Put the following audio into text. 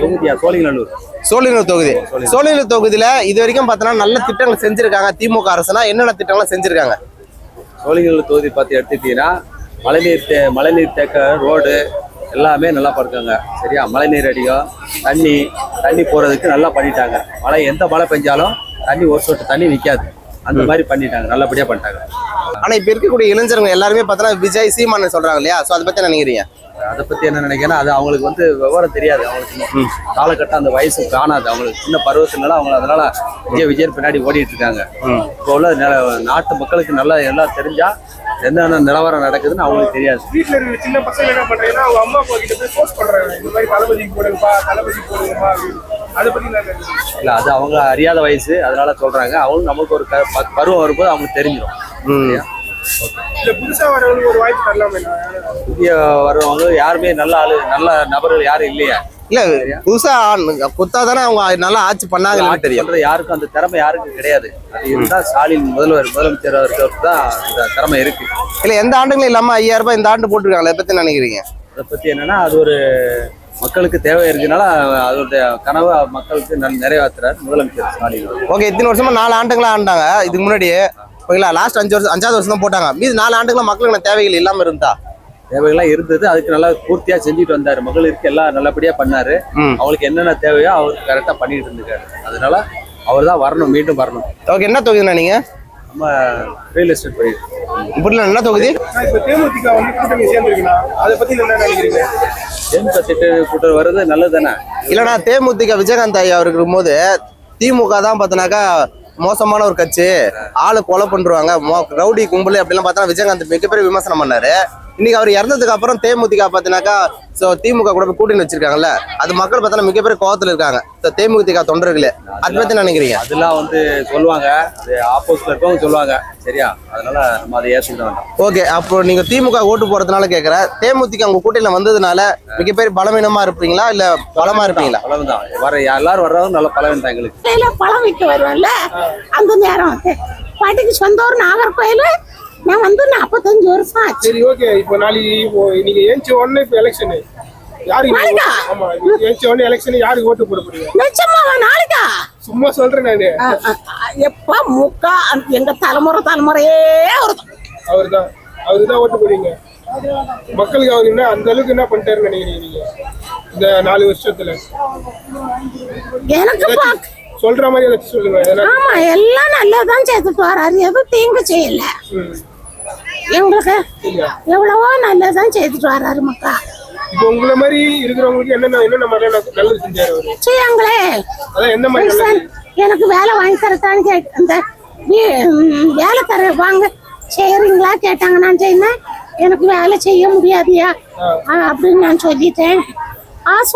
தொகுதியா சோழிங்கநல்லூர் தொகுதி. சோழிங்கநல்லூர் தொகுதியில இது வரைக்கும் பார்த்தோன்னா நல்ல திட்டங்கள் செஞ்சிருக்காங்க திமுக அரசுனா என்னென்ன திட்டங்கள்லாம் செஞ்சிருக்காங்க? சோழிங்கநல்லூர் தொகுதி பார்த்து எடுத்துக்கிட்டீங்கன்னா மழைநீர் தேக்க ரோடு எல்லாமே நல்லா பண்ணிருக்காங்க. சரியா, மழைநீர் அடிக்கும், தண்ணி போறதுக்கு நல்லா பண்ணிட்டாங்க. எந்த மழை பெஞ்சாலும் தண்ணி ஒரு சொட்டு தண்ணி நிற்காது, அந்த மாதிரி பண்ணிட்டாங்க, நல்லபடியா பண்ணிட்டாங்க. ஆனா இப்ப இருக்கக்கூடிய இளைஞர்கள் எல்லாருமே பார்த்தோன்னா விஜய் சீமான் சொல்றாங்க இல்லையா? ஸோ அதை பத்தி என்ன நினைக்கிறீங்க? அதை பத்தி என்ன நினைக்கிறேன்னா, அது அவங்களுக்கு விவரம் தெரியாது. அவங்களுக்கு காலகட்டம் அந்த வயசு காணாது. அவங்களுக்கு சின்ன பருவத்தினால அவங்க அதனால விஜய் பின்னாடி ஓடிட்டு இருக்காங்க. இப்போ உள்ள நாட்டு மக்களுக்கு நல்லா எல்லாம் தெரிஞ்சா என்னென்ன நிலவரம் நடக்குதுன்னு அவங்களுக்கு தெரியாது. வீட்டுல இருக்கிற சின்ன பசங்க என்ன பண்றாங்கன்னா அவங்க அம்மா அப்பா கிட்ட போய் போஸ்ட் பண்றாங்க, இந்த மாதிரி தளபதிக்கு போடுங்கப்பா, தளபதிக்கு போடுங்கப்பா. அதை பத்தி இல்ல, அது அவங்க அறியாத வயசு, அதனால சொல்றாங்க. அவங்க நமக்கு ஒரு பருவம் வரும்போது அவங்களுக்கு தெரிஞ்சிடும். புதுசா வரவங்களுக்கு ஒரு வாய்ப்பு தரலாமே. புதிய வரவங்க யாருமே நல்ல நபர்கள் யாரும் இல்லையா? இல்ல, புதுசா குத்தாதானே அவங்க நல்லா ஆட்சி பண்ணாங்க தெரியும். யாருக்கும் அந்த திறமை யாருக்கும் கிடையாது. அது இருந்தா ஸ்டாலின் முதலமைச்சர் இருக்கிறவருக்கு தான் அந்த திறமை இருக்கு. இல்ல, எந்த ஆண்டுகளும் இல்லாம 5000 ரூபாய் இந்த ஆண்டு போட்டுருக்காங்க. அதை பத்தி நினைக்கிறீங்க? அதை பத்தி என்னன்னா, அது ஒரு மக்களுக்கு தேவை இருக்குனால அதோடைய கனவை மக்களுக்கு நிறைவேற்றுறாரு முதலமைச்சர் ஸ்டாலின். ஓகே, இத்தனை வருஷமா 4 ஆண்டுகளா ஆண்டாங்க. இதுக்கு முன்னாடி ஓகேங்களா, லாஸ்ட் 5வது வருஷம் தான் போட்டாங்க. மீது 4 ஆண்டுகளா மக்களுக்கு தேவைகள் இல்லாம இருந்தா? தேவைகள்லாம் இருந்தது, அதுக்கு நல்லா பூர்த்தியா செஞ்சுட்டு வந்தாரு. மகளிருக்கு எல்லாம் நல்லபடியா பண்ணாரு. அவங்களுக்கு என்னென்ன தேவையோ அவருக்கு கரெக்டா பண்ணிட்டு இருந்திருக்காரு. அதனால அவர் தான் வரணும், மீண்டும் வரணும். ஓகே, என்ன தொகுதிண்ணா நீங்க? நம்ம ரியல் எஸ்டேட் போயிட்டு புரியல, என்ன தொகுதி? இப்ப தேமுதிக கூட்டணி சேர்ந்துருக்குன்னா அதை பத்தி என்ன நினைக்கிறீங்க? கூட்டம் வர்றது நல்லது தானே? இல்லைண்ணா, தேமுதிக விஜயகாந்த் ஐயா அவர் இருக்கும்போது திமுக தான் பார்த்தோன்னாக்கா மோசமான ஒரு கட்சி, ஆளு கொலை பண்ணுவாங்க, ரவுடி கும்பல் அப்படிலாம் பார்த்தா விஜயகாந்த் மிகப்பெரிய விமர்சனம் பண்ணாரு. இன்னைக்கு அவர் இறந்ததுக்கு அப்புறம் தேமுதிக பார்த்தீங்கன்னாக்கா திமுக கூட கூட்டணி வச்சிருக்காங்கல்ல, அது மக்கள் பார்த்தா மிகப்பெரிய கோவத்துல இருக்காங்க. தேமுதிக தொண்டர்களே, அதை பத்தி நினைக்கிறீங்க? அதெல்லாம் சொல்லுவாங்க, அது ஆப்போசிட்ல இருக்கவங்க சொல்லுவாங்க. சரியா, அதனால நம்ம அதை ஏற்றுக்க வேண்டாம். ஓகே, அப்போ நீங்க திமுக ஓட்டு போறதுனால கேட்கற, தேமுதிக உங்க கூட்டணியில வந்ததுனால மிகப்பெரிய பலவீனமா இருப்பீங்களா இல்ல பலமா இருப்பீங்களா? பலம் தான். எல்லாரும் வர்றவங்க நல்ல பலவீனம் தான். எங்களுக்கு பழம் விட்டு வருவேன்ல அந்த நேரம் பாட்டிக்கு சொந்த ஊர் நாகர்கோயில். நான் 45 வருஷம் ஆச்சு. சரி, ஓகே. இப்போ நீங்க ஏஞ்சி உடனே இப்போ எலெக்ஷன் யாருக்கு? ஆமா, ஏஞ்சி உடனே எலெக்ஷன் யாருக்கு ஓட்டு போட போறீங்க? நிச்சயமா நாளைக்கா? சும்மா சொல்றேன் நானு. எப்ப முக்கா எங்க தலைமுறையே அவருதான் ஓட்டு போறீங்க. மக்களுக்கு அவர் என்ன அந்த அளவுக்கு என்ன பண்ணிட்டாருன்னு நினைக்கிறீங்க நீங்க இந்த 4 வருஷத்துல? எனக்கு சொல்ற மாதிரி ஏதாச்சும் சொல்லுங்க. ஆமா, எல்லாம் நல்லதான் செய்துட்டு வராரு, எதுவும் தீங்கு செய்யல. எங்களுக்கு எவ்வளவோ நல்லதான் செய்துட்டு வராரு மக்கா. இப்போ உங்களை மாதிரி இருக்கிறவங்களுக்கு என்னென்ன மாதிரி நல்லது செஞ்சாரு செய்யாங்களே? அதான் என்ன மாதிரி? எனக்கு வேலை வாங்கி தரத்தான்னு அந்த வேலை தர வாங்க செய்யறீங்களா கேட்டாங்க. நான் செய்யணும், எனக்கு வேலை செய்ய முடியாதியா அப்படின்னு நான் சொல்லிட்டேன். ஆசை